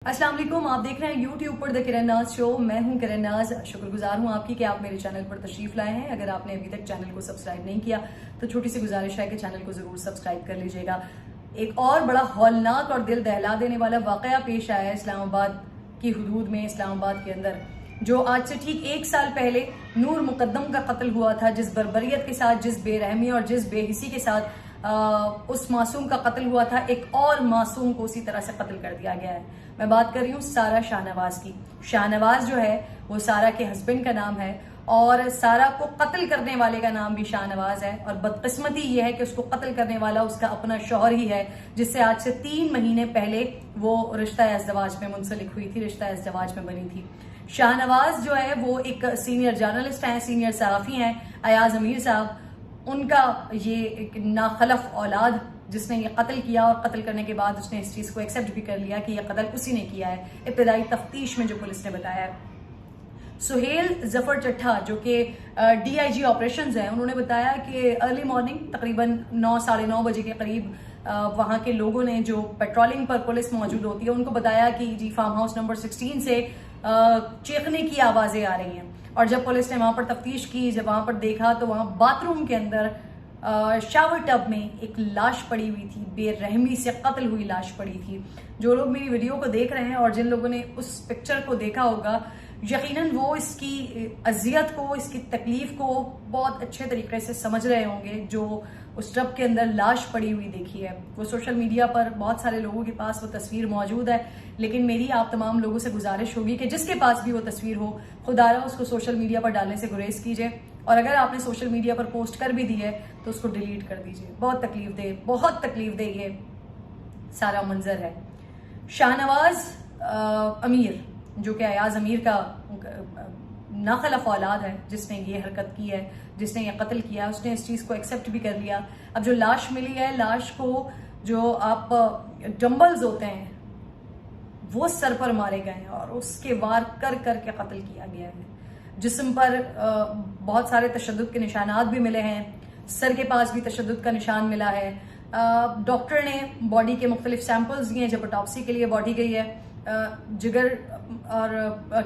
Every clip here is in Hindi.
अस्सलाम वालेकुम। आप देख रहे हैं यूट्यूब पर द किरण नाज शो। मैं हूं किरण नाज। शुक्रगुजार हूं आपकी कि आप मेरे चैनल पर तशरीफ लाए हैं। अगर आपने अभी तक चैनल को सब्सक्राइब नहीं किया तो छोटी सी गुजारिश है कि चैनल को जरूर सब्सक्राइब कर लीजिएगा। एक और बड़ा हौलनाक और दिल दहला देने वाला वाकया पेश आया है इस्लामाबाद की हुदूद में, इस्लामाबाद के अंदर, जो आज से ठीक 1 साल पहले नूर मुकद्दम का कत्ल हुआ था। जिस बर्बरियत के साथ, जिस बेरहमी और जिस बेहिसी के साथ उस मासूम का कत्ल हुआ था, एक और मासूम को उसी तरह से कत्ल कर दिया गया है। मैं बात कर रही हूँ सारा शाहनवाज की। शाहनवाज जो है वो सारा के हस्बैंड का नाम है और सारा को कत्ल करने वाले का नाम भी शाहनवाज है। और बदकिस्मती ये है कि उसको कत्ल करने वाला उसका अपना शौहर ही है, जिससे आज से 3 महीने पहले वो रिश्ता इज़्दिवाज में मुंसलिक हुई थी, रिश्ता इज़्दिवाज में बनी थी। शाहनवाज जो है वो एक सीनियर जर्नलिस्ट हैं, सीनियर सहाफ़ी हैं, अयाज अमीर साहब। उनका ये एक नाखलफ औलाद जिसने ये कत्ल किया और कत्ल करने के बाद उसने इस चीज़ को एक्सेप्ट भी कर लिया कि यह कत्ल उसी ने किया है। इब्तदाई तफ्तीश में जो पुलिस ने बताया है, सुहेल जफर चट्ठा जो कि DIG ऑपरेशंस हैं, उन्होंने बताया कि अर्ली मॉर्निंग तकरीबन 9 साढ़े 9 बजे के करीब वहाँ के लोगों ने, जो पेट्रोलिंग पर पुलिस मौजूद होती है, उनको बताया कि जी फार्म हाउस नंबर 16 से चीखने की आवाज़ें आ रही हैं। और जब पुलिस ने वहाँ पर तफ्तीश की, जब वहाँ पर देखा तो वहाँ बाथरूम के अंदर शावर टब में एक लाश पड़ी हुई थी, बेरहमी से कत्ल हुई लाश पड़ी थी। जो लोग मेरी वीडियो को देख रहे हैं और जिन लोगों ने उस पिक्चर को देखा होगा, यकीनन वो इसकी अजियत को, इसकी तकलीफ को बहुत अच्छे तरीके से समझ रहे होंगे। जो उस टब के अंदर लाश पड़ी हुई देखी है, वो सोशल मीडिया पर बहुत सारे लोगों के पास वो तस्वीर मौजूद है, लेकिन मेरी आप तमाम लोगों से गुजारिश होगी कि जिसके पास भी वो तस्वीर हो, खुदारा उसको सोशल मीडिया पर डालने से गुरेज कीजिए। और अगर आपने सोशल मीडिया पर पोस्ट कर भी दी है तो उसको डिलीट कर दीजिए। बहुत तकलीफ दे ये सारा मंजर है। शाहनवाज अमीर जो कि अयाज अमीर का नाखलफ औलाद है, जिसने ये हरकत की है, जिसने ये कत्ल किया, उसने इस चीज़ को एक्सेप्ट भी कर लिया। अब जो लाश मिली है, लाश को जो आप डंबल्स होते हैं वो सर पर मारे गए हैं और उसके वार कर के कत्ल किया गया है। जिस्म पर बहुत सारे तशद्दुद के निशानात भी मिले हैं, सर के पास भी तशद्दुद का निशान मिला है। डॉक्टर ने बॉडी के मुख्तलिफ सैंपल्स लिए जब ऑटोप्सी के लिए बॉडी गई है। जिगर और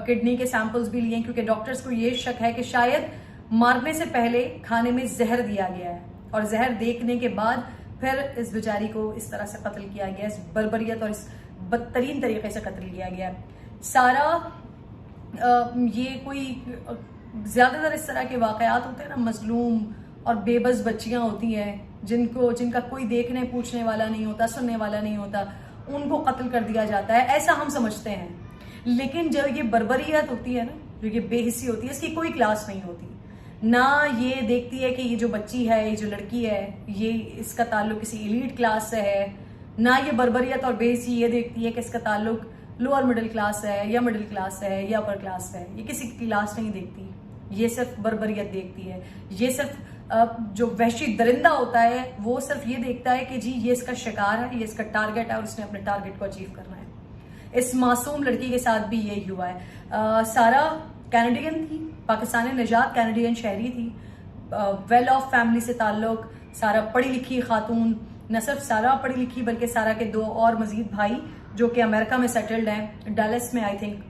किडनी के सैंपल्स भी लिए, क्योंकि डॉक्टर्स को ये शक है कि शायद मारने से पहले खाने में जहर दिया गया है और जहर देखने के बाद फिर इस बेचारी को इस तरह से कत्ल किया गया, इस बर्बरियत और इस बदतरीन तरीके से कत्ल किया गया। सारा ये कोई ज्यादातर इस तरह के वाकयात होते हैं ना, मजलूम और बेबस बच्चियां होती हैं जिनका कोई देखने पूछने वाला नहीं होता, सुनने वाला नहीं होता, उनको कत्ल कर दिया जाता है, ऐसा हम समझते हैं। लेकिन जब ये बर्बरियत होती है ना, जो ये बेहिसी होती है, इसकी कोई क्लास नहीं होती ना। ये देखती है कि ये जो बच्ची है, ये जो लड़की है, ये इसका ताल्लुक किसी एलीट क्लास से है, ना ये बर्बरियत और बेहिसी ये देखती है कि इसका ताल्लुक लोअर मिडिल क्लास है या मिडिल क्लास है या अपर क्लास है। ये किसी की क्लास नहीं देखती, ये सिर्फ बर्बरियत देखती है। ये सिर्फ जो वहशी दरिंदा होता है वो सिर्फ ये देखता है कि जी ये इसका शिकार है, ये इसका टारगेट है और उसने अपने टारगेट को अचीव करना है। इस मासूम लड़की के साथ भी यही हुआ है। सारा कैनेडियन थी, पाकिस्तानी निजात कैनेडियन शहरी थी, वेल ऑफ फैमिली से ताल्लुक। सारा पढ़ी लिखी खातून, न सिर्फ सारा पढ़ी लिखी बल्कि सारा के 2 और मजीद भाई जो कि अमेरिका में सेटल्ड हैं, डैलस में। आई थिंक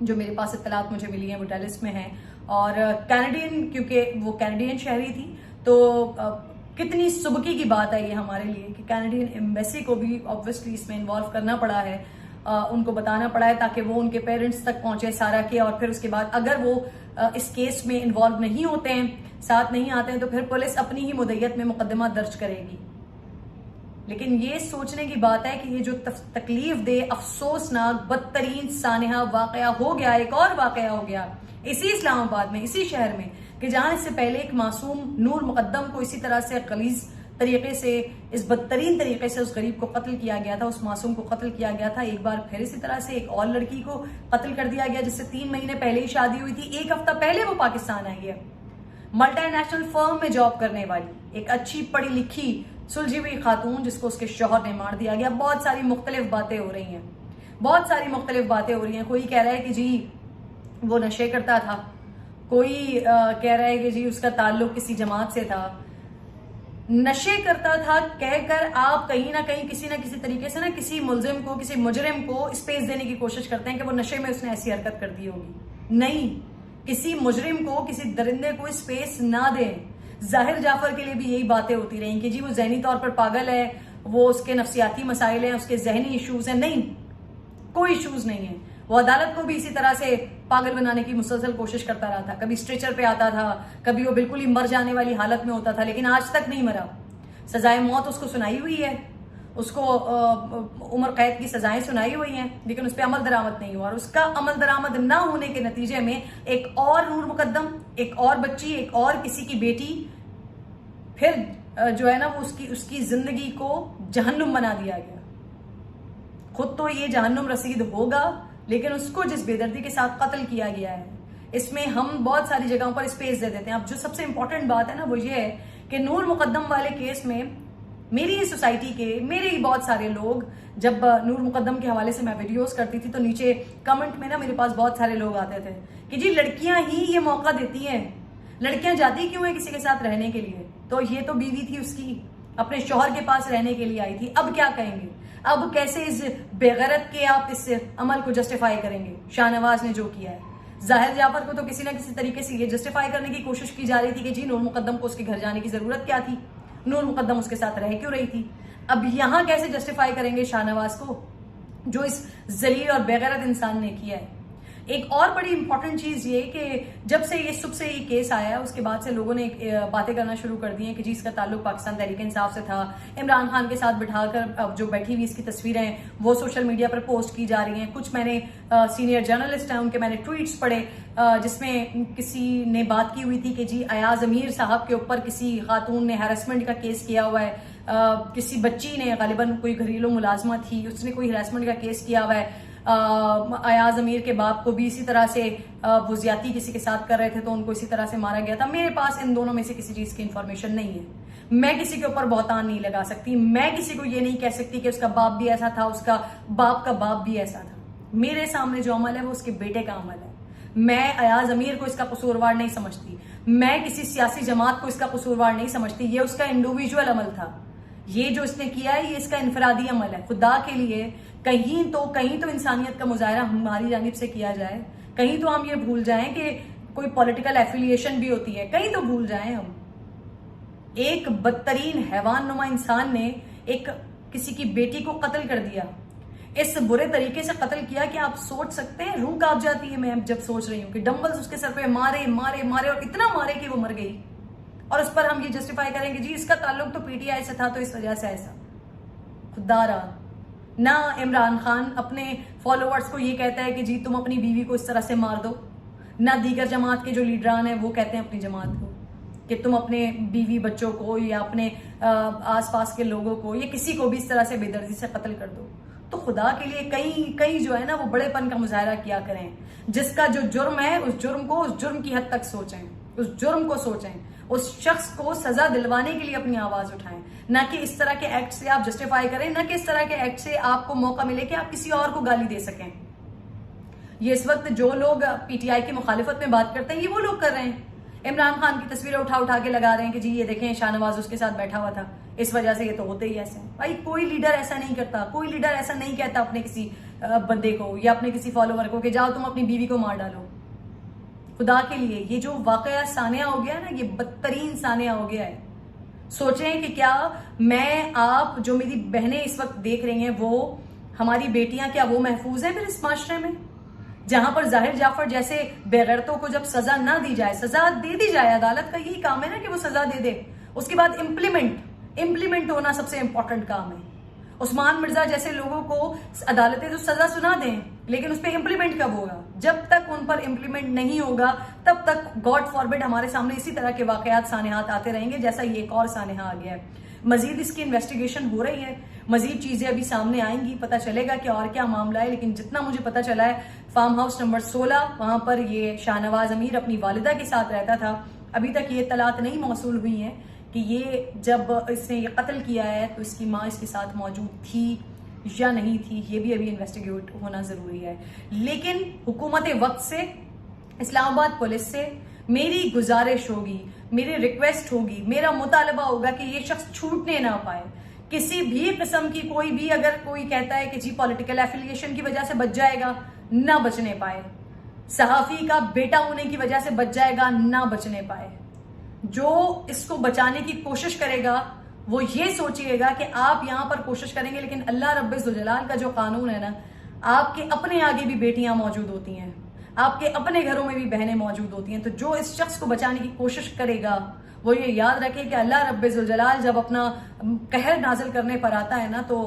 जो मेरे पास इत्तलात मुझे मिली हैं वो डैलस में हैं। और कैनेडियन, क्योंकि वो कैनेडियन शहरी थी, तो कितनी सुबकी की बात है ये हमारे लिए कि कैनेडियन एम्बेसी को भी ऑब्वियसली इसमें इन्वॉल्व करना पड़ा है, उनको बताना पड़ा है ताकि वो उनके पेरेंट्स तक पहुंचे सारा के। और फिर उसके बाद अगर वो इस केस में इन्वॉल्व नहीं होते हैं, साथ नहीं आते हैं, तो फिर पुलिस अपनी ही मुद्दत में मुकदमा दर्ज करेगी। लेकिन ये सोचने की बात है कि ये जो तकलीफ दे, अफसोसनाक, बदतरीन सानहा वाकया हो गया, एक और वाकया हो गया इसी इस्लामाबाद में, इसी शहर में, कि जहां इससे पहले एक मासूम नूर मुकद्दम को इसी तरह से गलीज तरीके से, इस बदतरीन तरीके से उस गरीब को कत्ल किया गया था, उस मासूम को कत्ल किया गया था। एक बार फिर इसी तरह से एक और लड़की को कत्ल कर दिया गया जिससे 3 महीने पहले ही शादी हुई थी। 1 हफ्ता पहले वो पाकिस्तान आई है। मल्टीनेशनल फर्म में जॉब करने वाली एक अच्छी पढ़ी लिखी सुलझी हुई खातून, जिसको उसके शौहर ने मार दिया गया। बहुत सारी मुख्तलिफ बातें हो रही हैं, बहुत सारी मुख्तलिफ बातें हो रही हैं। कोई कह रहा है कि जी वो नशे करता था, कोई कह रहा है कि जी उसका ताल्लुक किसी जमात से था। नशे करता था कहकर आप कहीं ना कहीं किसी ना किसी तरीके से ना किसी मुलजिम को, किसी मुजरिम को स्पेस देने की कोशिश करते हैं कि वो नशे में उसने ऐसी हरकत कर दी होगी। नहीं, किसी मुजरिम को, किसी दरिंदे को स्पेस ना दें। जाहिर जाफर के लिए भी यही बातें होती रही कि जी वो जहनी तौर पर पागल है, वो उसके नफ्सियाती मसाइल हैं, उसके जहनी इश्यूज हैं। नहीं, कोई इश्यूज नहीं है। वो अदालत को भी इसी तरह से पागल बनाने की मुसलसल कोशिश करता रहा था। कभी स्ट्रेचर पे आता था, कभी वो बिल्कुल ही मर जाने वाली हालत में होता था, लेकिन आज तक नहीं मरा। सजाए मौत उसको सुनाई हुई है, उसको उम्र कैद की सजाएं सुनाई हुई हैं, लेकिन उस पर अमल दरामद नहीं हुआ। और उसका अमल दरामद ना होने के नतीजे में एक और नूर मुकद्दम, एक और बच्ची, एक और किसी की बेटी, फिर जो है ना वो उसकी जिंदगी को जहन्नुम बना दिया गया। खुद तो ये जहन्नुम रसीद होगा, लेकिन उसको जिस बेदर्दी के साथ कत्ल किया गया है, इसमें हम बहुत सारी जगहों पर स्पेस दे देते हैं। अब जो सबसे इंपॉर्टेंट बात है ना वो ये है कि नूर मुकद्दम वाले केस में मेरी ही सोसाइटी के, मेरे ही बहुत सारे लोग, जब नूर मुकद्दम के हवाले से मैं वीडियोस करती थी तो नीचे कमेंट में ना मेरे पास बहुत सारे लोग आते थे कि जी लड़कियां ही ये मौका देती हैं, लड़कियां जाती क्यों है किसी के साथ रहने के लिए? तो ये तो बीवी थी उसकी, अपने शौहर के पास रहने के लिए आई थी, अब क्या कहेंगे? अब कैसे इस बेगैरत के आप इस अमल को जस्टिफाई करेंगे? शाहनवाज ने जो किया है, जाहिर जाफर को तो किसी ना किसी तरीके से ये जस्टिफाई करने की कोशिश की जा रही थी कि जी नूर मुकद्दम को उसके घर जाने की जरूरत क्या थी, नूर मुकद्दम उसके साथ रह क्यों रही थी। अब यहां कैसे जस्टिफाई करेंगे शाहनवाज को, जो इस जलील और बेगैरत इंसान ने किया है? एक और बड़ी इंपॉर्टेंट चीज ये कि जब से ये सुबह से ये केस आया है उसके बाद से लोगों ने बातें करना शुरू कर दी हैं कि जी इसका ताल्लुक पाकिस्तान तहरीक इंसाफ से था। इमरान खान के साथ बिठाकर अब जो बैठी हुई इसकी तस्वीरें वो सोशल मीडिया पर पोस्ट की जा रही हैं। कुछ मैंने सीनियर जर्नलिस्ट हैं उनके मैंने ट्वीट्स पढ़े जिसमें किसी ने बात की हुई थी कि जी अयाज अमीर साहब के ऊपर किसी खातून ने हैरेसमेंट का केस किया हुआ है, किसी बच्ची ने, गालिबन कोई घरेलू मुलाजमा थी, उसने कोई हैरेसमेंट का केस किया हुआ है। अयाज अमीर के बाप को भी इसी तरह से वो ज्यादती किसी के साथ कर रहे थे तो उनको इसी तरह से मारा गया था। मेरे पास इन दोनों में से किसी चीज की इंफॉर्मेशन नहीं है, मैं किसी के ऊपर बहुतान नहीं लगा सकती, मैं किसी को ये नहीं कह सकती कि उसका बाप भी ऐसा था, उसका बाप का बाप भी ऐसा था। मेरे सामने जो अमल है वो उसके बेटे का अमल है। मैं अयाज अमीर को इसका कसूरवार नहीं समझती, मैं किसी सियासी जमात को इसका कसूरवार नहीं समझती। ये उसका इंडिविजुअल अमल था, ये जो इसने किया है ये इसका इनफरादी अमल है। खुदा के लिए कहीं तो इंसानियत का मुजाहरा हमारी जानिब से किया जाए, कहीं तो हम ये भूल जाएं कि कोई पॉलिटिकल एफिलिएशन भी होती है, कहीं तो भूल जाएं हम। एक बदतरीन हैवान नुमा इंसान ने एक किसी की बेटी को कत्ल कर दिया, इस बुरे तरीके से कत्ल किया कि आप सोच सकते हैं, रूह कांप जाती है मैं जब सोच रही हूं कि डंबल्स उसके सर पे मारे मारे मारे और इतना मारे कि वो मर गई, और उस पर हम ये जस्टिफाई करेंगे जी इसका ताल्लुक तो पीटीआई से था तो इस वजह से ऐसा। खुदारा ना इमरान खान अपने फॉलोअर्स को ये कहता है कि जी तुम अपनी बीवी को इस तरह से मार दो, ना दीगर जमात के जो लीडरान हैं वो कहते हैं अपनी जमात को कि तुम अपने बीवी बच्चों को या अपने आसपास के लोगों को या किसी को भी इस तरह से बेदर्दी से कत्ल कर दो। तो खुदा के लिए कहीं जो है ना वो बड़ेपन का मुजाहरा किया करें। जिसका जो जुर्म है उस जुर्म को उस जुर्म की हद तक सोचें, उस जुर्म को सोचें, उस शख्स को सजा दिलवाने के लिए अपनी आवाज उठाएं, ना कि इस तरह के एक्ट से आप जस्टिफाई करें, ना कि इस तरह के एक्ट से आपको मौका मिले कि आप किसी और को गाली दे सकें। ये इस वक्त जो लोग पीटीआई की मुखालिफत में बात करते हैं ये वो लोग कर रहे हैं। इमरान खान की तस्वीरें उठा के लगा रहे हैं कि जी ये देखें शाहनवाज उसके साथ बैठा हुआ था, इस वजह से ये तो होते ही ऐसे हैं। भाई कोई लीडर ऐसा नहीं करता, कोई लीडर ऐसा नहीं कहता अपने किसी बंदे को या अपने किसी फॉलोवर को कि जाओ तुम अपनी बीवी को मार डालो। खुदा के लिए ये जो वाकया सानिया हो गया ना, ये बदतरीन सानिया हो गया है। सोचें कि क्या मैं आप जो मेरी बहनें इस वक्त देख रही हैं वो हमारी बेटियां, क्या वो महफूज है फिर इस माशरे में जहां पर जाहिर जाफर जैसे बेगैरतों को जब सजा ना दी जाए, सजा दे दी जाए। अदालत का यही काम है ना कि वो सजा दे दे, उसके बाद इम्प्लीमेंट होना सबसे इंपॉर्टेंट काम है। उस्मान मिर्जा जैसे लोगों को अदालतें तो सजा सुना दें, लेकिन उस पर इम्प्लीमेंट कब होगा? जब तक उन पर इम्प्लीमेंट नहीं होगा तब तक गॉड फॉरबिड हमारे सामने इसी तरह के वाकयात सानेहात आते रहेंगे, जैसा ये एक और सानेहा आ गया है। मजीद इसकी इन्वेस्टिगेशन हो रही है, मजीद चीजें अभी सामने आएंगी, पता चलेगा कि और क्या मामला है। लेकिन जितना मुझे पता चला है फार्म हाउस नंबर 16 वहां पर ये शाहनवाज अमीर अपनी वालिदा के साथ रहता था। अभी तक ये तलात नहीं मौसूल हुई है कि ये जब इसने ये कत्ल किया है तो इसकी माँ इसके साथ मौजूद थी या नहीं थी, ये भी अभी इन्वेस्टिगेट होना जरूरी है। लेकिन हुकूमत वक्त से, इस्लामाबाद पुलिस से मेरी गुजारिश होगी, मेरी रिक्वेस्ट होगी, मेरा मुतालबा होगा कि ये शख्स छूटने ना पाए। किसी भी किस्म की कोई भी अगर कोई कहता है कि जी पॉलिटिकल एफिलिएशन की वजह से बच जाएगा, ना बचने पाए। सहाफी का बेटा होने की वजह से बच जाएगा, ना बचने पाए। जो इसको बचाने की कोशिश करेगा वो ये सोचिएगा कि आप यहां पर कोशिश करेंगे, लेकिन अल्लाह रब्बुल जलाल का जो कानून है ना, आपके अपने आगे भी बेटियां मौजूद होती हैं, आपके अपने घरों में भी बहनें मौजूद होती हैं। तो जो इस शख्स को बचाने की कोशिश करेगा वो ये याद रखे कि अल्लाह रब्बुल जलाल जब अपना कहर नाजिल करने पर आता है ना, तो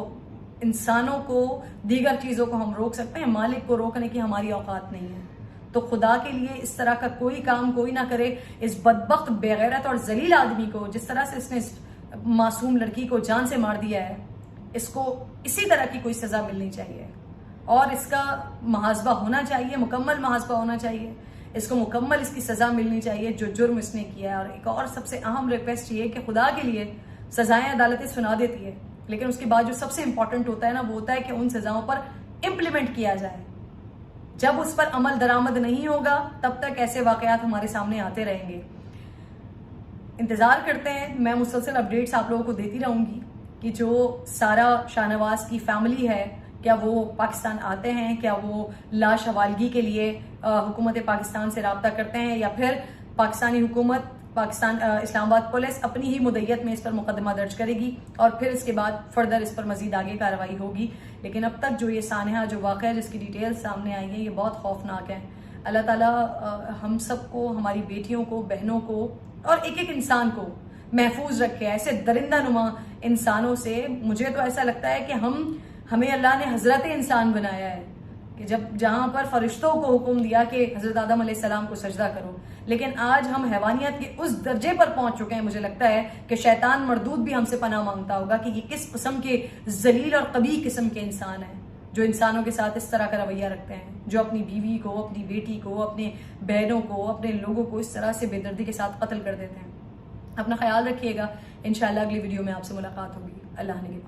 इंसानों को, दीगर चीजों को हम रोक सकते हैं, मालिक को रोकने की हमारी औकात नहीं है। तो खुदा के लिए इस तरह का कोई काम कोई ना करे। इस बदबख्त, बेगैरत और जलील आदमी को, जिस तरह से इसने इस मासूम लड़की को जान से मार दिया है, इसको इसी तरह की कोई सजा मिलनी चाहिए और इसका मुहासबा होना चाहिए, मुकम्मल मुहासबा होना चाहिए। इसको मुकम्मल इसकी सजा मिलनी चाहिए जो जुर्म इसने किया है। और एक और सबसे अहम रिक्वेस्ट ये है कि खुदा के लिए सजाएं अदालतें सुना देती है, लेकिन उसके बाद जो सबसे इंपॉर्टेंट होता है ना, वो होता है कि उन सजाओं पर इम्प्लीमेंट किया जाए। जब उस पर अमल दरामद नहीं होगा तब तक ऐसे वाकयात हमारे सामने आते रहेंगे। इंतजार करते हैं, मैं मुसलसल अपडेट्स आप लोगों को देती रहूंगी कि जो सारा शाहनवाज की फैमिली है, क्या वो पाकिस्तान आते हैं, क्या वो लाश हवालगी के लिए हुकूमत पाकिस्तान से रब्ता करते हैं, या फिर पाकिस्तानी हुकूमत, पाकिस्तान इस्लामाबाद पुलिस अपनी ही मुद्दत में इस पर मुकदमा दर्ज करेगी और फिर इसके बाद फर्दर इस पर मजीद आगे कार्रवाई होगी। लेकिन अब तक जो ये सानहा जो वाक़या जिसकी डिटेल्स सामने आई है, ये बहुत खौफनाक है। अल्लाह ताला हम सबको, हमारी बेटियों को, बहनों को और एक एक इंसान को महफूज रखे ऐसे दरिंदा नुमा इंसानों से। मुझे तो ऐसा लगता है कि हमें अल्लाह ने हजरत इंसान बनाया है कि जब जहां पर फरिश्तों को हुक्म दिया कि हजरत आदम अलैहिस्सलाम को सजदा करो, लेकिन आज हम हैवानियत के उस दर्जे पर पहुंच चुके हैं। मुझे लगता है कि शैतान मरदूद भी हमसे पनाह मांगता होगा कि ये किस किस्म के जलील और कबीह किस्म के इंसान हैं जो इंसानों के साथ इस तरह का रवैया रखते हैं, जो अपनी बीवी को, अपनी बेटी को, अपने बहनों को, अपने लोगों को इस तरह से बेदर्दी के साथ कत्ल कर देते हैं। अपना ख्याल रखिएगा। इंशाल्लाह अगली वीडियो में आपसे मुलाकात होगी। अल्लाह ने के